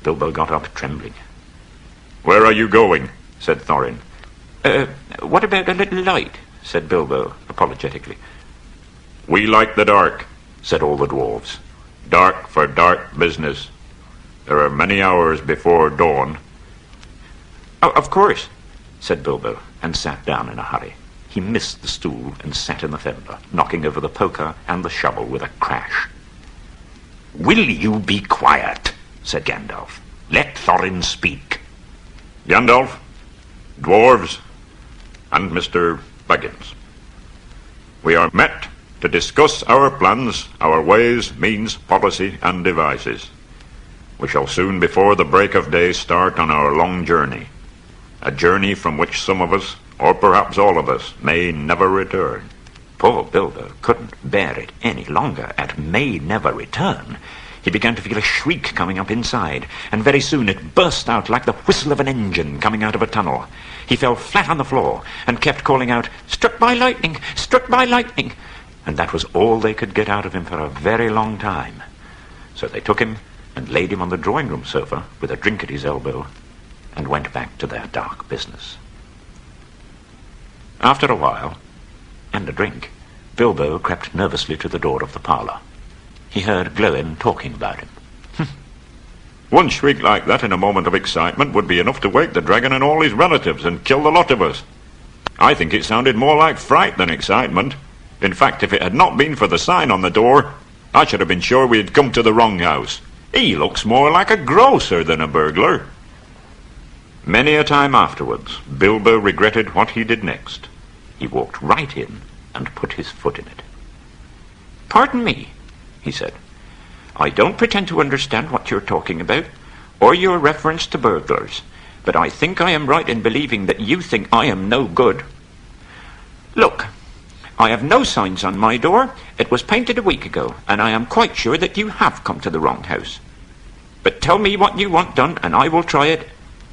Bilbo got up, trembling. "Where are you going?" said Thorin. What about a little light?" said Bilbo, apologetically. "We like the dark," said all the dwarves. "Dark for dark business. There are many hours before dawn." "Oh, of course," said Bilbo, and sat down in a hurry. He missed the stool and sat in the fender, knocking over the poker and the shovel with a crash. "Will you be quiet?" said Gandalf. "Let Thorin speak." "Gandalf, dwarves, and Mr. Baggins, we are met to discuss our plans, our ways, means, policy, and devices. We shall soon before the break of day start on our long journey, a journey from which some of us, or perhaps all of us, may never return." Poor Bilbo couldn't bear it any longer at "may never return." He began to feel a shriek coming up inside, and very soon it burst out like the whistle of an engine coming out of a tunnel. He fell flat on the floor and kept calling out, "Struck by lightning! Struck by lightning!" And that was all they could get out of him for a very long time. So they took him and laid him on the drawing-room sofa with a drink at his elbow and went back to their dark business. After a while, and a drink, Bilbo crept nervously to the door of the parlour. He heard Glóin talking about him. "One shriek like that in a moment of excitement would be enough to wake the dragon and all his relatives and kill the lot of us. I think it sounded more like fright than excitement. In fact, if it had not been for the sign on the door, I should have been sure we had come to the wrong house. He looks more like a grocer than a burglar." Many a time afterwards, Bilbo regretted what he did next. He walked right in and put his foot in it. "Pardon me," he said. "I don't pretend to understand what you're talking about, or your reference to burglars, but I think I am right in believing that you think I am no good. Look, I have no signs on my door. It was painted a week ago, and I am quite sure that you have come to the wrong house. But tell me what you want done, and I will try it.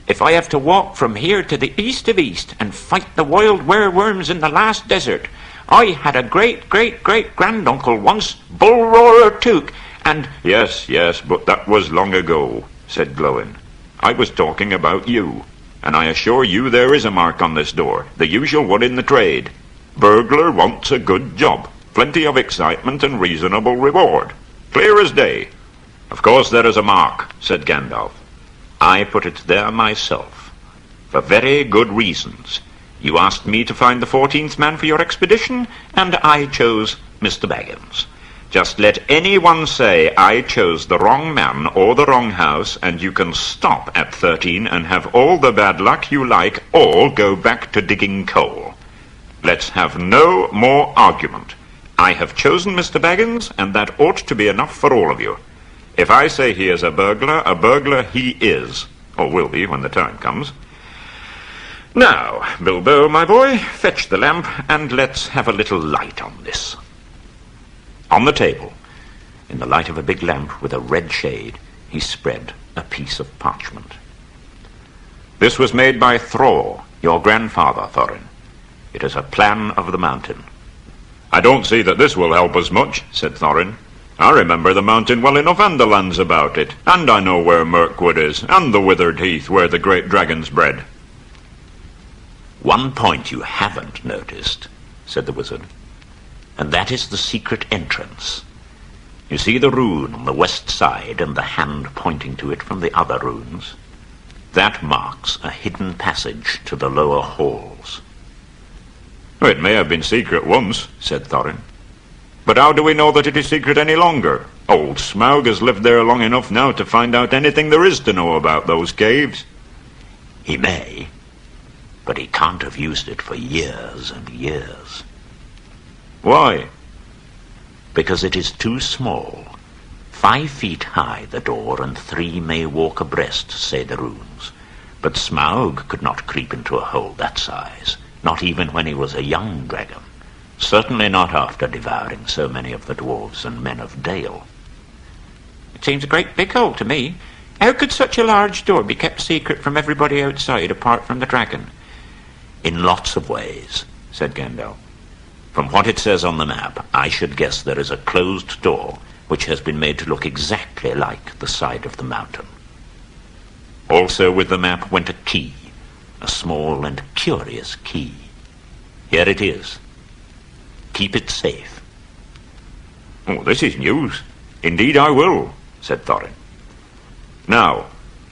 If I have to walk from here to the east of East and fight the wild wereworms in the last desert. I had a great-great-great-granduncle once, Bullroarer Took, and—" Yes, but that was long ago," said Glóin. "I was talking about you, and I assure you there is a mark on this door, the usual one in the trade. Burglar wants a good job, plenty of excitement and reasonable reward. Clear as day." "Of course there is a mark," said Gandalf. "I put it there myself, for very good reasons. You asked me to find the 14th man for your expedition, and I chose Mr. Baggins. Just let anyone say I chose the wrong man or the wrong house, and you can stop at 13 and have all the bad luck you like, or go back to digging coal. Let's have no more argument. I have chosen Mr. Baggins, and that ought to be enough for all of you. If I say he is a burglar he is, or will be when the time comes. Now, Bilbo, my boy, fetch the lamp, and let's have a little light on this." On the table, in the light of a big lamp with a red shade, he spread a piece of parchment. "This was made by Thror, your grandfather, Thorin. It is a plan of the mountain." "I don't see that this will help us much," said Thorin. "I remember the mountain well enough and the lands about it, and I know where Mirkwood is, and the Withered Heath where the great dragon's bred." "One point you haven't noticed," said the wizard, "and that is the secret entrance. You see the rune on the west side and the hand pointing to it from the other runes? That marks a hidden passage to the lower halls." "It may have been secret once," said Thorin. "But how do we know that it is secret any longer? Old Smaug has lived there long enough now to find out anything there is to know about those caves." "He may, but he can't have used it for years and years." "Why?" "Because it is too small. 5 feet high the door, and 3 may walk abreast, say the runes. But Smaug could not creep into a hole that size, not even when he was a young dragon. Certainly not after devouring so many of the dwarves and men of Dale." "It seems a great big hole to me. How could such a large door be kept secret from everybody outside apart from the dragon?" "In lots of ways," said Gandalf. "From what it says on the map, I should guess there is a closed door which has been made to look exactly like the side of the mountain." Also with the map went a key, a small and curious key. Here it is. Keep it safe. Oh, this is news. Indeed I will, said Thorin. Now,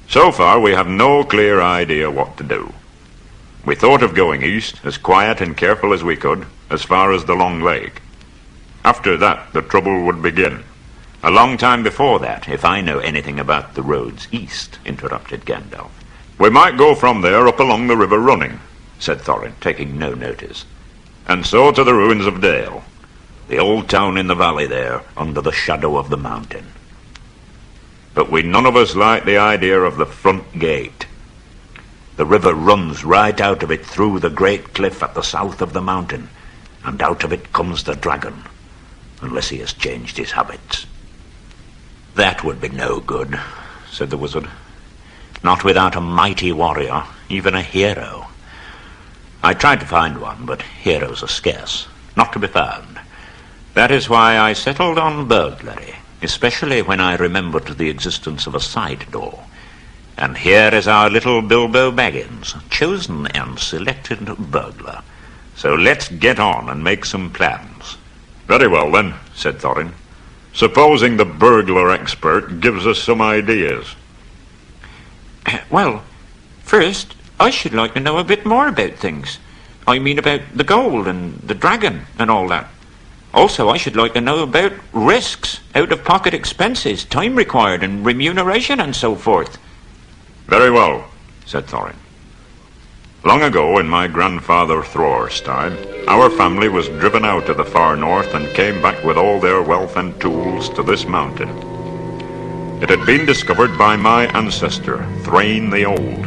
so far we have no clear idea what to do. We thought of going east, as quiet and careful as we could, as far as the Long Lake. After that, the trouble would begin. A long time before that, if I know anything about the roads east, interrupted Gandalf. We might go from there up along the river Running, said Thorin, taking no notice. And so to the ruins of Dale. The old town in the valley there, under the shadow of the mountain. But we none of us like the idea of the front gate. The river runs right out of it through the great cliff at the south of the mountain, and out of it comes the dragon, unless he has changed his habits. That would be no good, said the wizard. Not without a mighty warrior, even a hero. I tried to find one, but heroes are scarce, not to be found. That is why I settled on burglary, especially when I remembered the existence of a side door. And here is our little Bilbo Baggins, chosen and selected burglar. So let's get on and make some plans. Very well, then, said Thorin. Supposing the burglar expert gives us some ideas. Well, first, I should like to know a bit more about things. I mean about the gold and the dragon and all that. Also, I should like to know about risks, out-of-pocket expenses, time required and remuneration and so forth. Very well, said Thorin. Long ago, in my grandfather Thror's time, our family was driven out of the far north and came back with all their wealth and tools to this mountain. It had been discovered by my ancestor, Thrain the Old.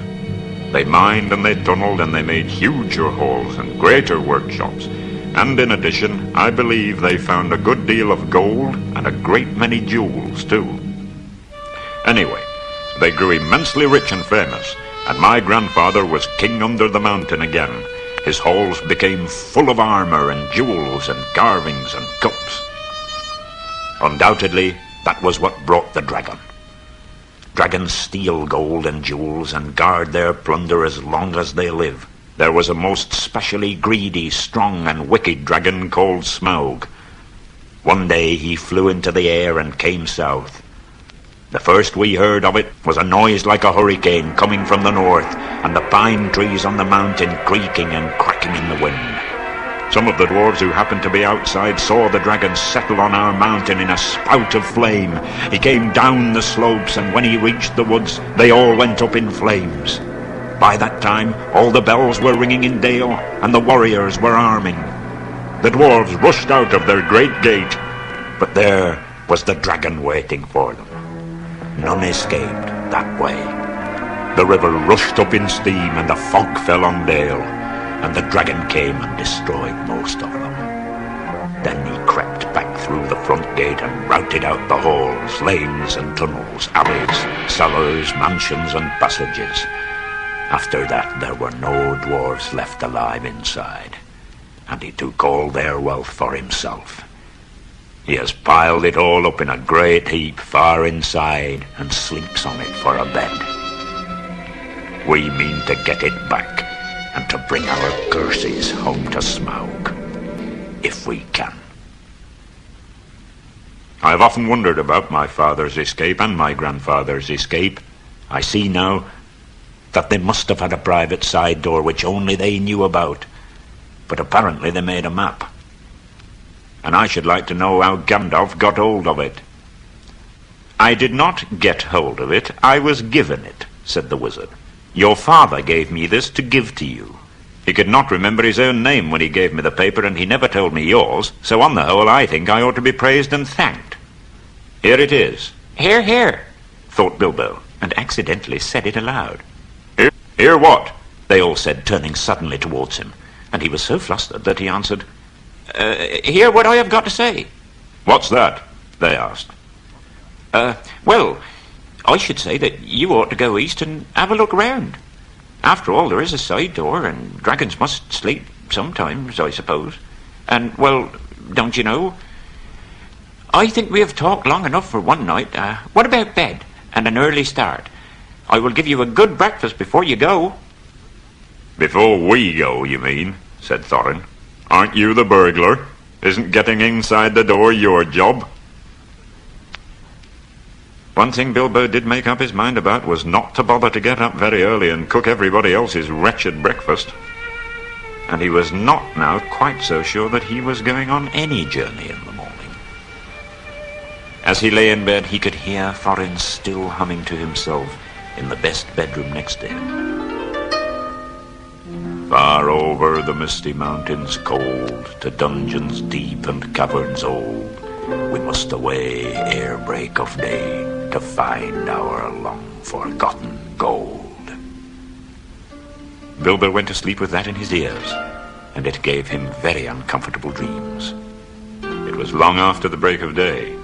They mined and they tunneled and they made huger holes and greater workshops. And in addition, I believe they found a good deal of gold and a great many jewels, too. Anyway, they grew immensely rich and famous, and my grandfather was king under the mountain again. His halls became full of armor and jewels and carvings and cups. Undoubtedly, that was what brought the dragon. Dragons steal gold and jewels and guard their plunder as long as they live. There was a most specially greedy, strong and wicked dragon called Smaug. One day he flew into the air and came south. The first we heard of it was a noise like a hurricane coming from the north, and the pine trees on the mountain creaking and cracking in the wind. Some of the dwarves who happened to be outside saw the dragon settle on our mountain in a spout of flame. He came down the slopes, and when he reached the woods, they all went up in flames. By that time, all the bells were ringing in Dale, and the warriors were arming. The dwarves rushed out of their great gate, but there was the dragon waiting for them. None escaped that way. The river rushed up in steam, and the fog fell on Dale, and the dragon came and destroyed most of them. Then he crept back through the front gate and routed out the halls, lanes and tunnels, alleys, cellars, mansions and passages. After that there were no dwarves left alive inside, and he took all their wealth for himself. He has piled it all up in a great heap far inside and sleeps on it for a bed. We mean to get it back and to bring our curses home to Smaug, if we can. I have often wondered about my father's escape and my grandfather's escape. I see now that they must have had a private side door which only they knew about, but apparently they made a map. And I should like to know how Gandalf got hold of it. I did not get hold of it, I was given it, said the wizard. Your father gave me this to give to you. He could not remember his own name when he gave me the paper, and he never told me yours, so on the whole I think I ought to be praised and thanked. Here it is. Hear, hear, thought Bilbo, and accidentally said it aloud. Hear what? They all said, turning suddenly towards him, and he was so flustered that he answered, hear what I have got to say. What's that? They asked. Well, I should say that you ought to go east and have a look round. After all, there is a side door, and dragons must sleep sometimes, I suppose. And, well, don't you know? I think we have talked long enough for one night. What about bed and an early start? I will give you a good breakfast before you go. Before we go, you mean, said Thorin. Aren't you the burglar? Isn't getting inside the door your job? One thing Bilbo did make up his mind about was not to bother to get up very early and cook everybody else's wretched breakfast. And he was not now quite so sure that he was going on any journey in the morning. As he lay in bed, he could hear Thorin still humming to himself in the best bedroom next to him. Far over the misty mountains cold, to dungeons deep and caverns old, we must away ere break of day, to find our long-forgotten gold. Bilbo went to sleep with that in his ears, and it gave him very uncomfortable dreams. It was long after the break of day,